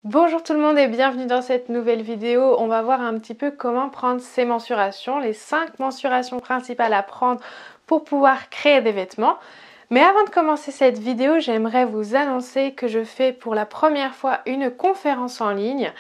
Bonjour tout le monde et bienvenue dans cette nouvelle vidéo. On va voir un petit peu comment prendre ces mensurations, les 5 mensurations principales à prendre pour pouvoir créer des vêtements. Mais avant de commencer cette vidéo, j'aimerais vous annoncer que je fais pour la première fois une conférence en ligne.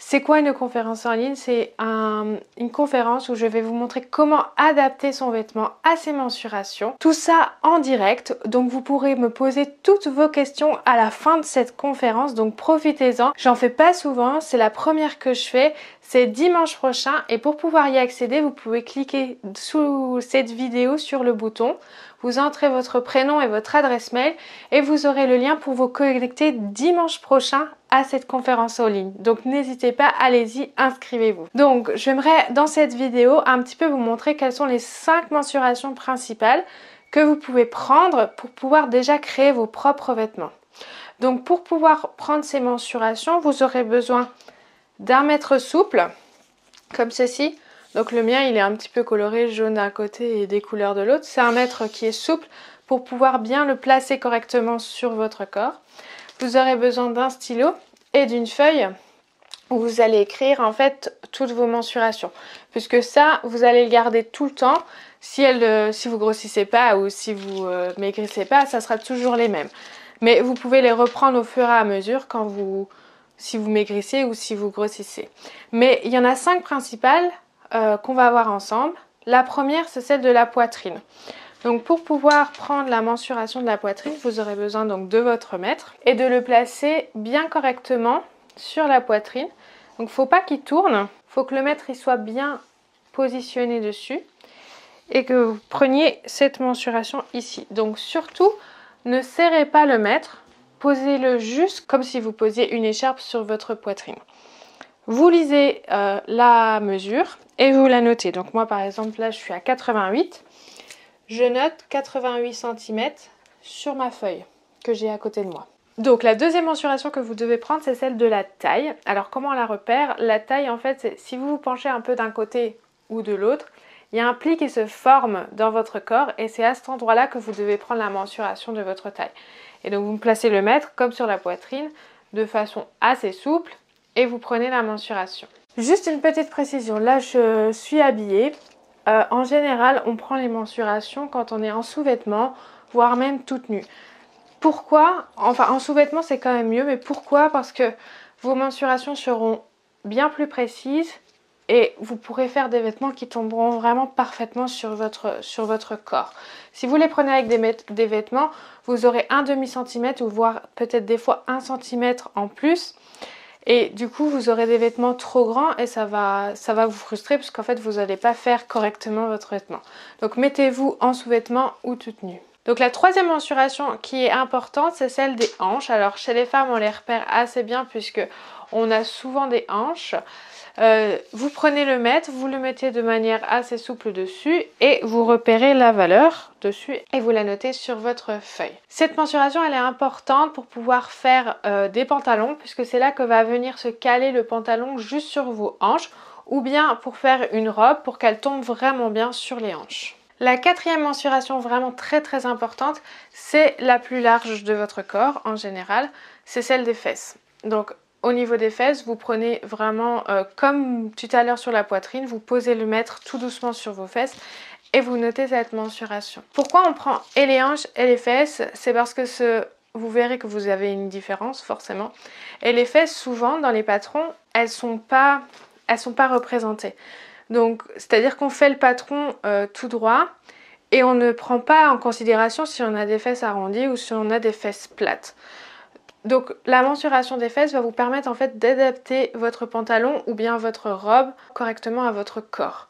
C'est quoi une conférence en ligne? C'est une conférence où je vais vous montrer comment adapter son vêtement à ses mensurations. Tout ça en direct, donc vous pourrez me poser toutes vos questions à la fin de cette conférence, donc profitez-en. J'en fais pas souvent, c'est la première que je fais, c'est dimanche prochain et pour pouvoir y accéder, vous pouvez cliquer sous cette vidéo sur le bouton. Vous entrez votre prénom et votre adresse mail et vous aurez le lien pour vous connecter dimanche prochain à cette conférence en ligne. Donc n'hésitez pas, allez-y, inscrivez-vous. Donc j'aimerais dans cette vidéo un petit peu vous montrer quelles sont les 5 mensurations principales que vous pouvez prendre pour pouvoir déjà créer vos propres vêtements. Donc pour pouvoir prendre ces mensurations, vous aurez besoin d'un mètre souple, comme ceci. Donc le mien il est un petit peu coloré, jaune d'un côté et des couleurs de l'autre. C'est un mètre qui est souple pour pouvoir bien le placer correctement sur votre corps. Vous aurez besoin d'un stylo et d'une feuille où vous allez écrire en fait toutes vos mensurations. Puisque ça, vous allez le garder tout le temps. Si vous grossissez pas ou si vous maigrissez pas, ça sera toujours les mêmes. Mais vous pouvez les reprendre au fur et à mesure si vous maigrissez ou si vous grossissez. Mais il y en a 5 principales qu'on va voir ensemble. La première, c'est celle de la poitrine. Donc pour pouvoir prendre la mensuration de la poitrine, vous aurez besoin donc de votre mètre et de le placer bien correctement sur la poitrine. Donc il ne faut pas qu'il tourne, il faut que le mètre il soit bien positionné dessus et que vous preniez cette mensuration ici. Donc surtout, ne serrez pas le mètre, posez-le juste comme si vous posiez une écharpe sur votre poitrine. Vous lisez la mesure et vous la notez. Donc moi par exemple là je suis à 88. Je note 88 cm sur ma feuille que j'ai à côté de moi. Donc la deuxième mensuration que vous devez prendre, c'est celle de la taille. Alors comment on la repère? La taille en fait, c'est si vous vous penchez un peu d'un côté ou de l'autre, il y a un pli qui se forme dans votre corps et c'est à cet endroit-là que vous devez prendre la mensuration de votre taille. Et donc vous placez le mètre comme sur la poitrine de façon assez souple et vous prenez la mensuration. Juste une petite précision, là je suis habillée. En général, on prend les mensurations quand on est en sous-vêtements, voire même toute nue. Pourquoi? Enfin, en sous-vêtements, c'est quand même mieux, mais pourquoi? Parce que vos mensurations seront bien plus précises et vous pourrez faire des vêtements qui tomberont vraiment parfaitement sur votre corps. Si vous les prenez avec des vêtements, vous aurez un demi-centimètre ou voire peut-être des fois 1 centimètre en plus. Et du coup, vous aurez des vêtements trop grands et ça va vous frustrer parce qu'en fait, vous n'allez pas faire correctement votre vêtement. Donc, mettez-vous en sous-vêtements ou toute nue. Donc, la troisième mensuration qui est importante, c'est celle des hanches. Alors, chez les femmes, on les repère assez bien puisque on a souvent des hanches. Vous prenez le mètre, vous le mettez de manière assez souple dessus et vous repérez la valeur dessus et vous la notez sur votre feuille. Cette mensuration elle est importante pour pouvoir faire des pantalons puisque c'est là que va venir se caler le pantalon juste sur vos hanches ou bien pour faire une robe pour qu'elle tombe vraiment bien sur les hanches. La quatrième mensuration vraiment très importante, c'est la plus large de votre corps en général, c'est celle des fesses. Donc au niveau des fesses, vous prenez vraiment comme tout à l'heure sur la poitrine, vous posez le mètre tout doucement sur vos fesses et vous notez cette mensuration. Pourquoi on prend et les hanches et les fesses? C'est parce que vous verrez que vous avez une différence forcément. Et les fesses, souvent dans les patrons, elles sont pas représentées. Donc c'est-à-dire qu'on fait le patron tout droit et on ne prend pas en considération si on a des fesses arrondies ou si on a des fesses plates. Donc la mensuration des fesses va vous permettre en fait d'adapter votre pantalon ou bien votre robe correctement à votre corps.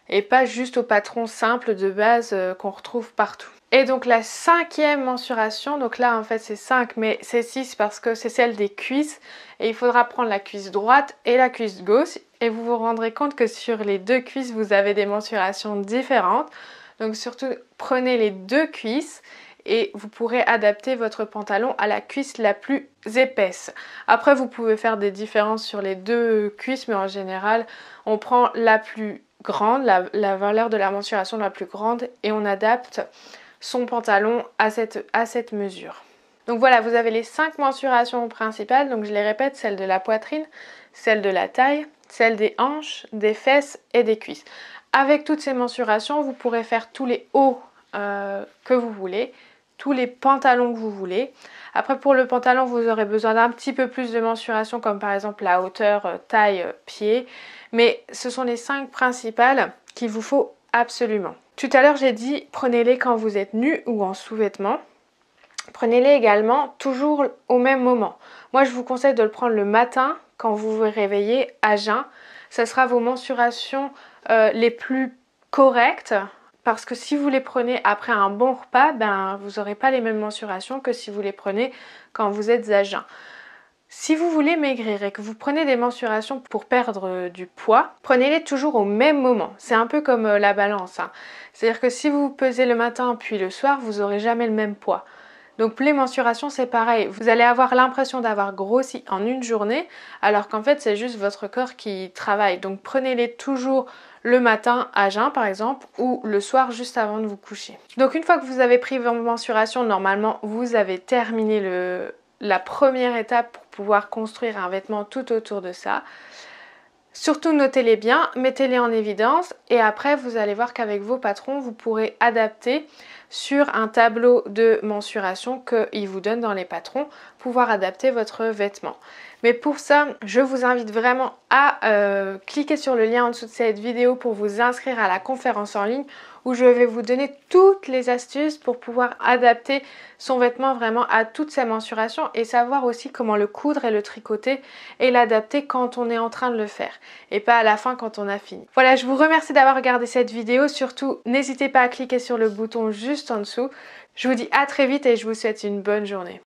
Et pas juste au patron simple de base qu'on retrouve partout. Et donc la cinquième mensuration, donc là en fait c'est 5 mais c'est 6 parce que c'est celle des cuisses. Et il faudra prendre la cuisse droite et la cuisse gauche. Et vous vous rendrez compte que sur les deux cuisses vous avez des mensurations différentes. Donc surtout prenez les deux cuisses. Et vous pourrez adapter votre pantalon à la cuisse la plus épaisse. Après, vous pouvez faire des différences sur les deux cuisses, mais en général, on prend la plus grande, la valeur de la mensuration la plus grande et on adapte son pantalon à cette mesure. Donc voilà, vous avez les 5 mensurations principales, donc je les répète, celle de la poitrine, celle de la taille, celle des hanches, des fesses et des cuisses. Avec toutes ces mensurations, vous pourrez faire tous les hauts que vous voulez, tous les pantalons que vous voulez. Après pour le pantalon, vous aurez besoin d'un petit peu plus de mensuration, comme par exemple la hauteur, taille, pied. Mais ce sont les 5 principales qu'il vous faut absolument. Tout à l'heure, j'ai dit prenez-les quand vous êtes nu ou en sous-vêtements. Prenez-les également toujours au même moment. Moi, je vous conseille de le prendre le matin quand vous vous réveillez à jeun. Ce sera vos mensurations les plus correctes. Parce que si vous les prenez après un bon repas, vous n'aurez pas les mêmes mensurations que si vous les prenez quand vous êtes à jeun. Si vous voulez maigrir et que vous prenez des mensurations pour perdre du poids, prenez-les toujours au même moment. C'est un peu comme la balance, hein. C'est-à-dire que si vous pesez le matin puis le soir, vous n'aurez jamais le même poids. Donc les mensurations, c'est pareil. Vous allez avoir l'impression d'avoir grossi en une journée, alors qu'en fait, c'est juste votre corps qui travaille. Donc prenez-les toujours le matin à jeun, par exemple, ou le soir juste avant de vous coucher. Donc une fois que vous avez pris vos mensurations, normalement, vous avez terminé la première étape pour pouvoir construire un vêtement tout autour de ça. Surtout notez-les bien, mettez-les en évidence et après vous allez voir qu'avec vos patrons vous pourrez adapter sur un tableau de mensuration qu'ils vous donnent dans les patrons, pouvoir adapter votre vêtement. Mais pour ça, je vous invite vraiment à cliquer sur le lien en dessous de cette vidéo pour vous inscrire à la conférence en ligne où je vais vous donner toutes les astuces pour pouvoir adapter son vêtement vraiment à toutes ses mensurations et savoir aussi comment le coudre et le tricoter et l'adapter quand on est en train de le faire et pas à la fin quand on a fini. Voilà, je vous remercie d'avoir regardé cette vidéo. Surtout, n'hésitez pas à cliquer sur le bouton juste en dessous. Je vous dis à très vite et je vous souhaite une bonne journée.